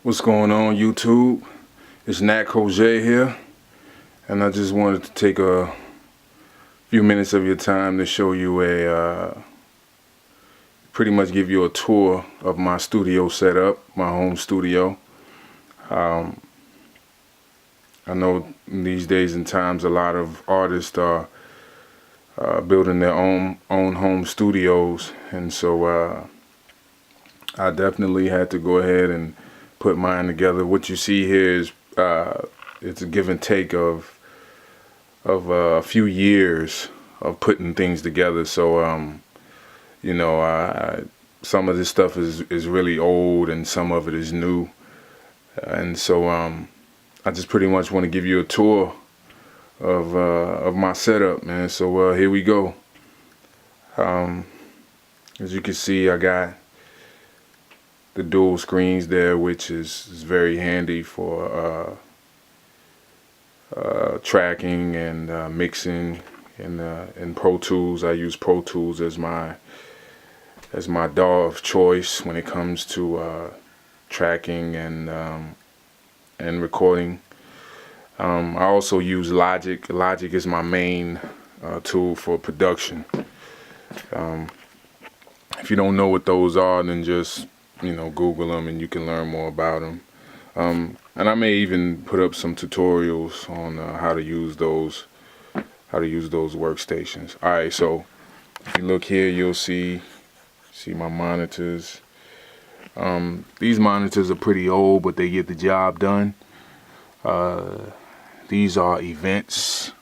What's going on, YouTube? It's Nat Kojay here, and I just wanted to take a few minutes of your time to show you pretty much give you a tour of my studio setup, my home studio. I know these days and times a lot of artists are building their own home studios, and so I definitely had to go ahead and put mine together. What you see here is it's a give and take of a few years of putting things together. So you know, some of this stuff is really old and some of it is new, and so I just pretty much want to give you a tour of my setup, man. So here we go. As you can see, I got the dual screens there, which is very handy for tracking and mixing in Pro Tools. I use Pro Tools as my DAW of choice when it comes to tracking and recording. I also use Logic. Logic is my main tool for production. If you don't know what those are, then just Google them and you can learn more about them. And I may even put up some tutorials on how to use those workstations. All right, so if you look here, you'll see my monitors. These monitors are pretty old, but they get the job done. These are events.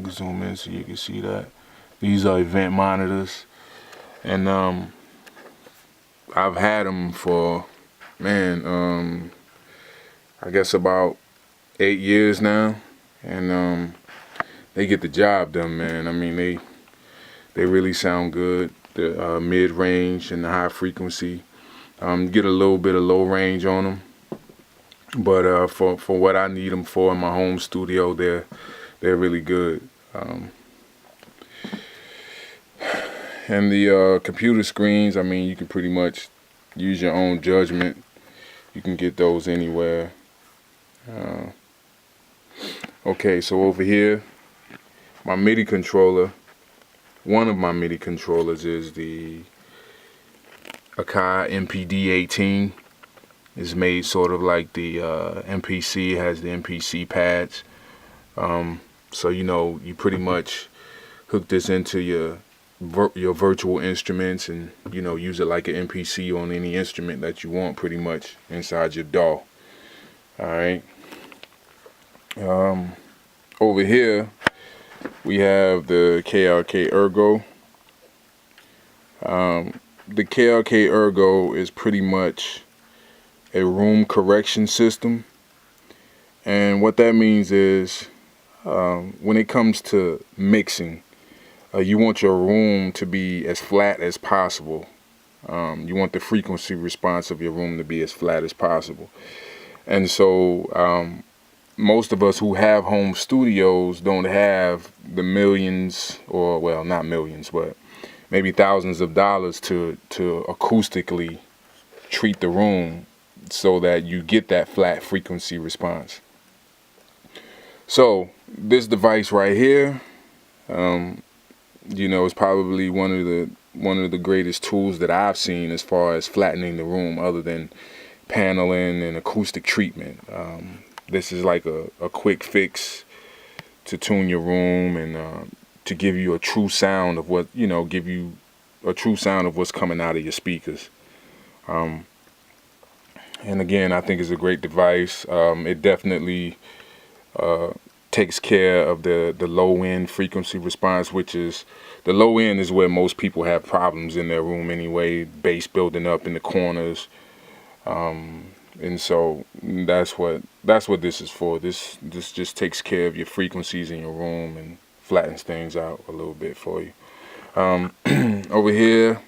Zoom in so you can see that. These are event monitors, and I've had them for, man, I guess about 8 years now, and they get the job done, man. I mean, they really sound good. The mid-range and the high frequency. Get a little bit of low range on them, but for what I need them for in my home studio, they're really good. And the computer screens, I mean, you can pretty much use your own judgment. You can get those anywhere. Okay, so over here, my MIDI controller. One of my MIDI controllers is the Akai MPD-18. It's made sort of like the MPC. It has the MPC pads. So you pretty much hook this into your virtual instruments and use it like an MPC on any instrument that you want, pretty much inside your DAW. Alright, over here we have the KRK Ergo. The KRK Ergo is pretty much a room correction system, and what that means is when it comes to mixing, you want your room to be as flat as possible. You want the frequency response of your room to be as flat as possible. And so most of us who have home studios don't have the millions, or well, not millions, but maybe thousands of dollars to acoustically treat the room so that you get that flat frequency response. So this device right here, is probably one of the greatest tools that I've seen as far as flattening the room, other than paneling and acoustic treatment. This is like a quick fix to tune your room and to give you a true sound of what what's coming out of your speakers. And again, I think it's a great device. It definitely takes care of the low end frequency response, which is the low end is where most people have problems in their room anyway, bass building up in the corners, and so that's what this is for. This just takes care of your frequencies in your room and flattens things out a little bit for you. Over here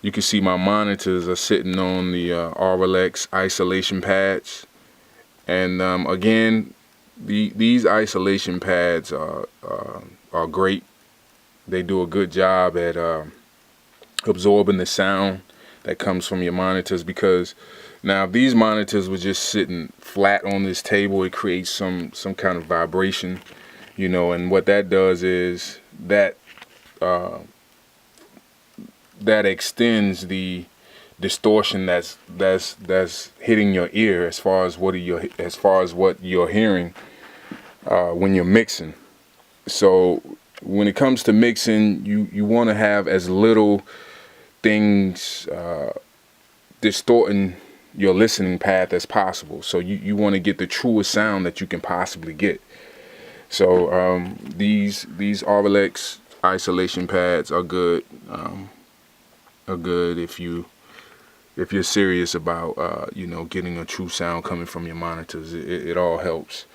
you can see my monitors are sitting on the RLX isolation pads, and again, these isolation pads are great. They do a good job at absorbing the sound that comes from your monitors, because now if these monitors were just sitting flat on this table, it creates some kind of vibration, you know, and what that does is that that extends the distortion that's hitting your ear as far as what you're hearing when you're mixing. So when it comes to mixing, you want to have as little things distorting your listening path as possible. So you want to get the truest sound that you can possibly get. So these Arlex isolation pads are good. If you're serious about you know, getting a true sound coming from your monitors. It all helps.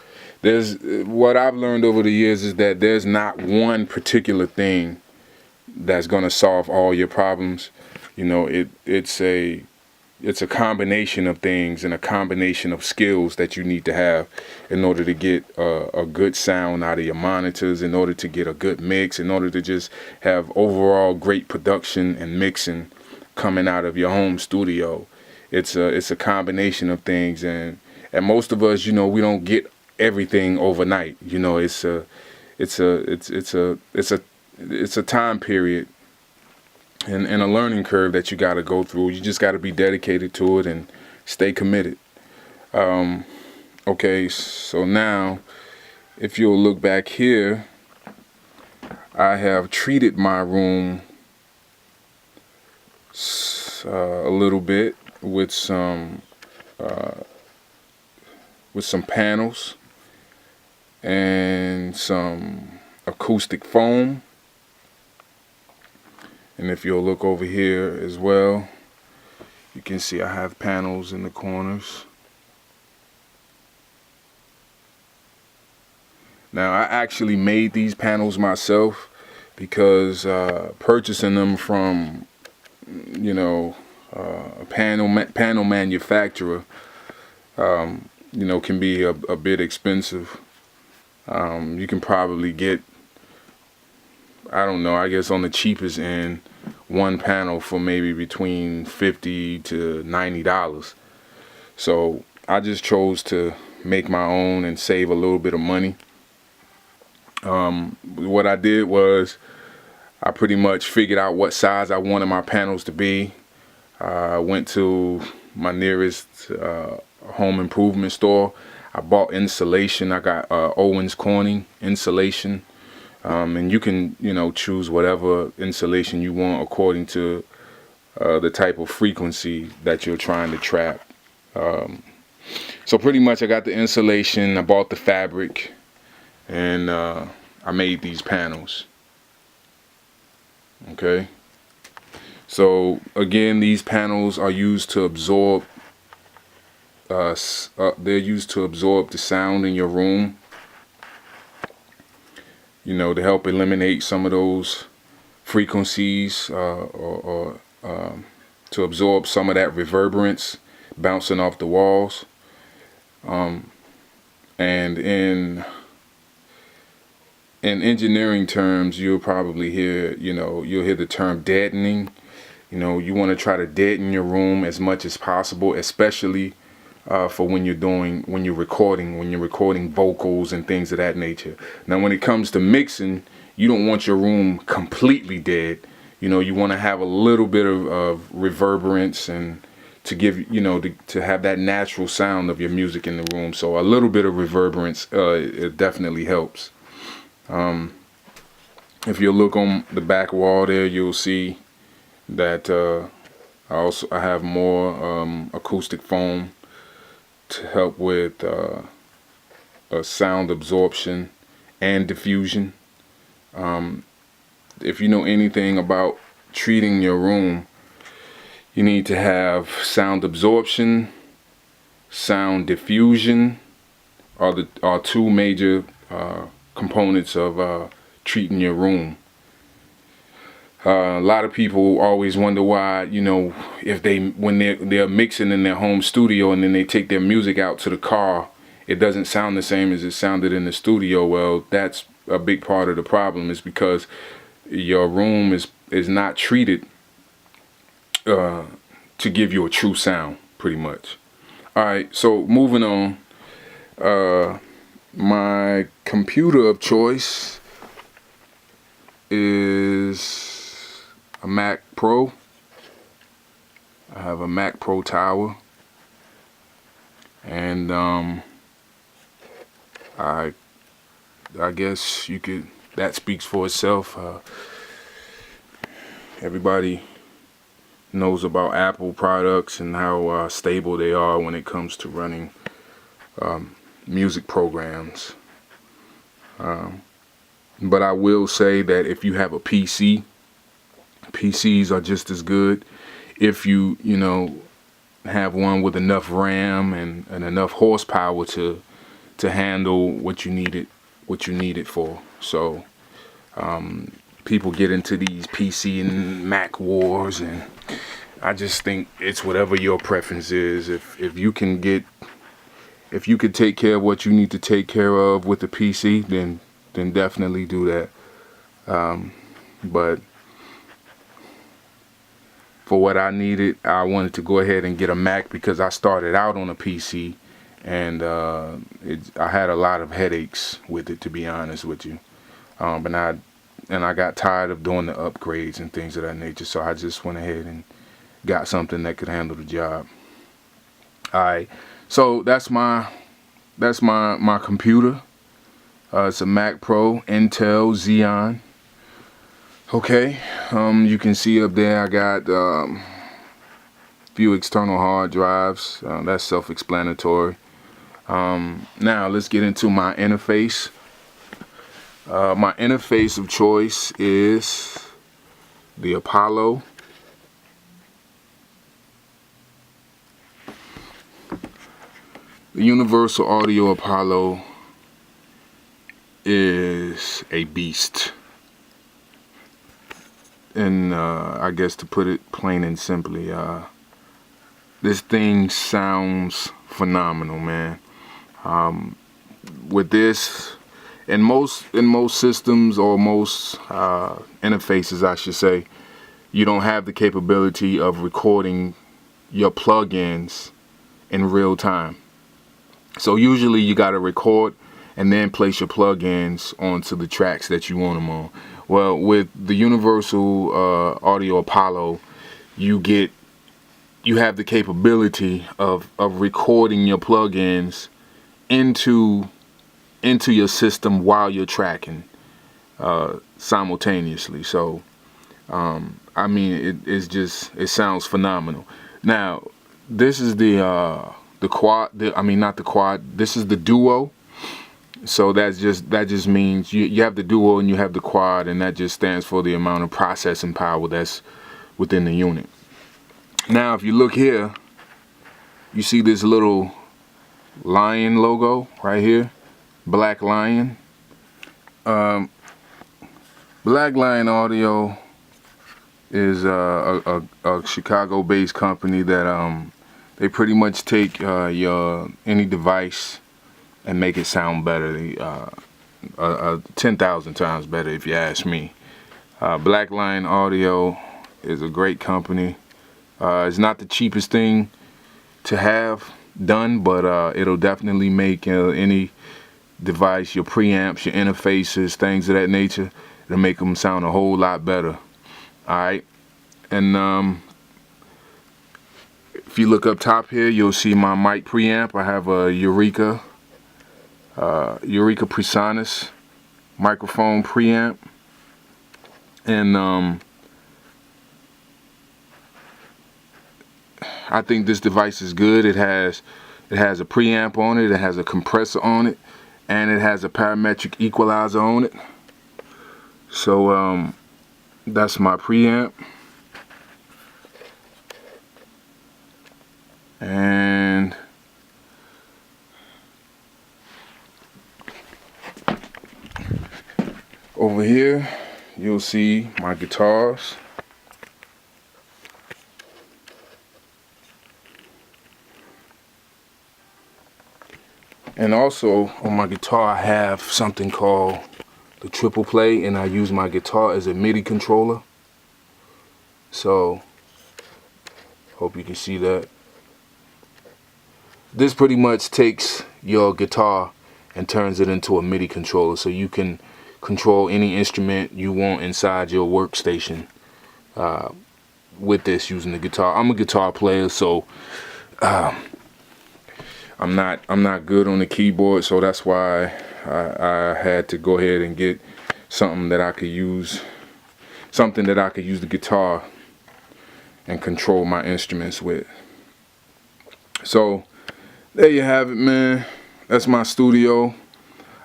There's what I've learned over the years is that there's not one particular thing that's going to solve all your problems. You know, it's a combination of things and a combination of skills that you need to have in order to get a good sound out of your monitors, in order to get a good mix, in order to just have overall great production and mixing coming out of your home studio. It's a combination of things, and most of us, you know, we don't get everything overnight. You know, it's a time period and a learning curve that you got to go through. You just got to be dedicated to it and stay committed. Okay, so now if you'll look back here, I have treated my room a little bit with some panels and some acoustic foam. And if you'll look over here as well, you can see I have panels in the corners. Now I actually made these panels myself, because purchasing them from, you know, a panel manufacturer, you know, can be a bit expensive. You can probably get, I don't know, I guess on the cheapest end, one panel for maybe between $50 to $90. So I just chose to make my own and save a little bit of money. What I did was I pretty much figured out what size I wanted my panels to be. I went to my nearest home improvement store. I bought insulation. I got Owens Corning insulation. And you can, you know, choose whatever insulation you want according to the type of frequency that you're trying to trap. So pretty much I got the insulation, I bought the fabric, and I made these panels. Okay. So again, these panels are used to absorb, they're used to absorb the sound in your room. You know, to help eliminate some of those frequencies, or to absorb some of that reverberance bouncing off the walls. And in engineering terms, you'll probably hear, you know, you'll hear the term deadening. You know, you want to try to deaden your room as much as possible, especially for when you're recording vocals and things of that nature. Now, when it comes to mixing, you don't want your room completely dead. You know, you want to have a little bit of reverberance, and to give, you know, to have that natural sound of your music in the room. So a little bit of reverberance, it definitely helps. If you look on the back wall there, you'll see that I have more acoustic foam to help with sound absorption and diffusion. If you know anything about treating your room, you need to have sound absorption, sound diffusion are two major components of treating your room. A lot of people always wonder why, you know, if when they're mixing in their home studio and then they take their music out to the car, it doesn't sound the same as it sounded in the studio. Well, that's a big part of the problem, is because your room is not treated to give you a true sound, pretty much. All right, so moving on. My computer of choice is a Mac Pro. I have a Mac Pro Tower, and I guess you could, that speaks for itself. Everybody knows about Apple products and how stable they are when it comes to running music programs. But I will say that if you have a PC, PCs are just as good. If you have one with enough RAM and enough horsepower to handle what you need it for. So people get into these PC and Mac wars, and I just think it's whatever your preference is. If you can take care of what you need to take care of with the PC, then definitely do that. But for what I needed, I wanted to go ahead and get a Mac because I started out on a PC, and I had a lot of headaches with it, to be honest with you. And I got tired of doing the upgrades and things of that nature, so I just went ahead and got something that could handle the job. All right, so that's my computer. It's a Mac Pro Intel Xeon. Okay, you can see up there I got a few external hard drives. That's self-explanatory. Now let's get into my interface. My interface of choice is the Apollo. The Universal Audio Apollo is a beast. And I guess to put it plain and simply, this thing sounds phenomenal, man. With this, in most systems, or most interfaces, I should say, you don't have the capability of recording your plugins in real time. So usually you got to record and then place your plugins onto the tracks that you want them on. Well, with the Universal Audio Apollo, you have the capability of recording your plugins into your system while you're tracking simultaneously. So I mean, it sounds phenomenal. Now, this is the quad. Not the quad. This is the duo. So that just means you have the duo and you have the quad, and that just stands for the amount of processing power that's within the unit. Now, if you look here, you see this little lion logo right here, Black Lion. Black Lion Audio is a Chicago-based company that they pretty much take any device and make it sound better, 10,000 times better if you ask me. Black Lion Audio is a great company. It's not the cheapest thing to have done, but it'll definitely make any device, your preamps, your interfaces, things of that nature, it'll make them sound a whole lot better. Alright, and if you look up top here, you'll see my mic preamp. I have a Eureka Presonus microphone preamp, and I think this device is good. It has a preamp on it, it has a compressor on it, and it has a parametric equalizer on it. So that's my preamp. And over here you'll see my guitars. And also on my guitar I have something called the triple play, and I use my guitar as a MIDI controller. So Hope you can see that. This pretty much takes your guitar and turns it into a MIDI controller, so you can control any instrument you want inside your workstation with this, using the guitar. I'm a guitar player, so I'm not good on the keyboard, so that's why I had to go ahead and get something that I could use the guitar and control my instruments with. So there you have it, man. That's my studio.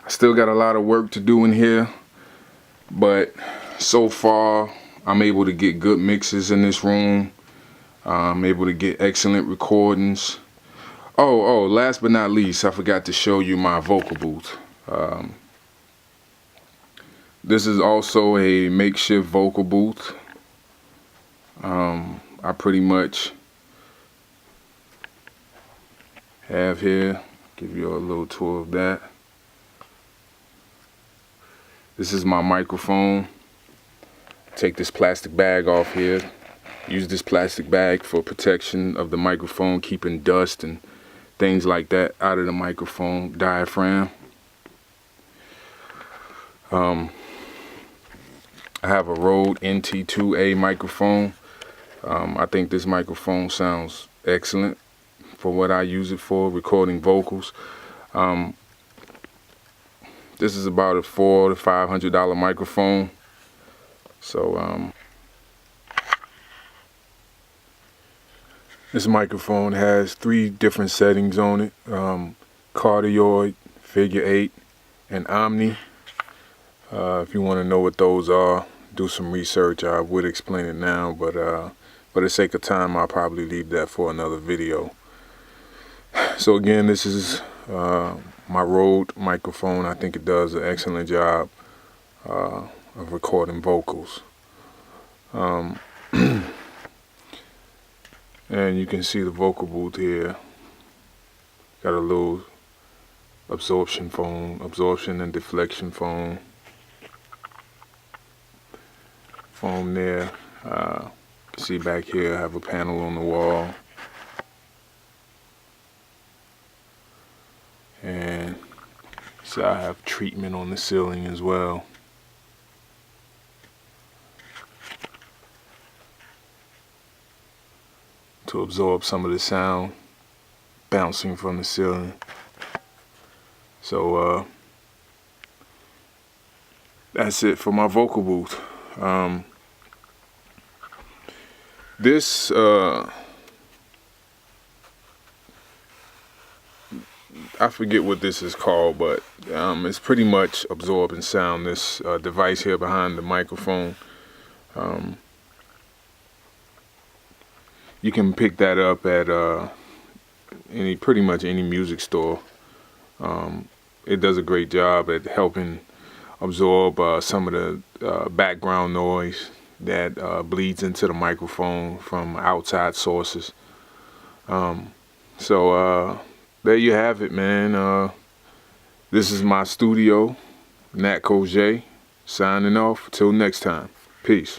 I still got a lot of work to do in here, but so far I'm able to get good mixes in this room. I'm able to get excellent recordings. Oh, last but not least, I forgot to show you my vocal booth. This is also a makeshift vocal booth. I pretty much have here, give you a little tour of that. This is my microphone. Take this plastic bag off here. Use this plastic bag for protection of the microphone, keeping dust and things like that out of the microphone diaphragm. I have a Rode NT2A microphone. I think this microphone sounds excellent for what I use it for, recording vocals. This is about a $400 to $500 microphone. So this microphone has 3 different settings on it: cardioid, figure 8, and omni. If you want to know what those are, do some research. I would explain it now, but for the sake of time, I'll probably leave that for another video. So again, this is my Rode microphone. I think it does an excellent job of recording vocals. And you can see the vocal booth here. Got a little absorption and deflection foam there. See back here, I have a panel on the wall. And so I have treatment on the ceiling as well. To absorb some of the sound bouncing from the ceiling. So that's it for my vocal booth. This I forget what this is called, but it's pretty much absorbing sound. This device here behind the microphone, you can pick that up at pretty much any music store. It does a great job at helping absorb some of the background noise that bleeds into the microphone from outside sources. So there you have it, man. This is my studio, Natco J, signing off. Till next time. Peace.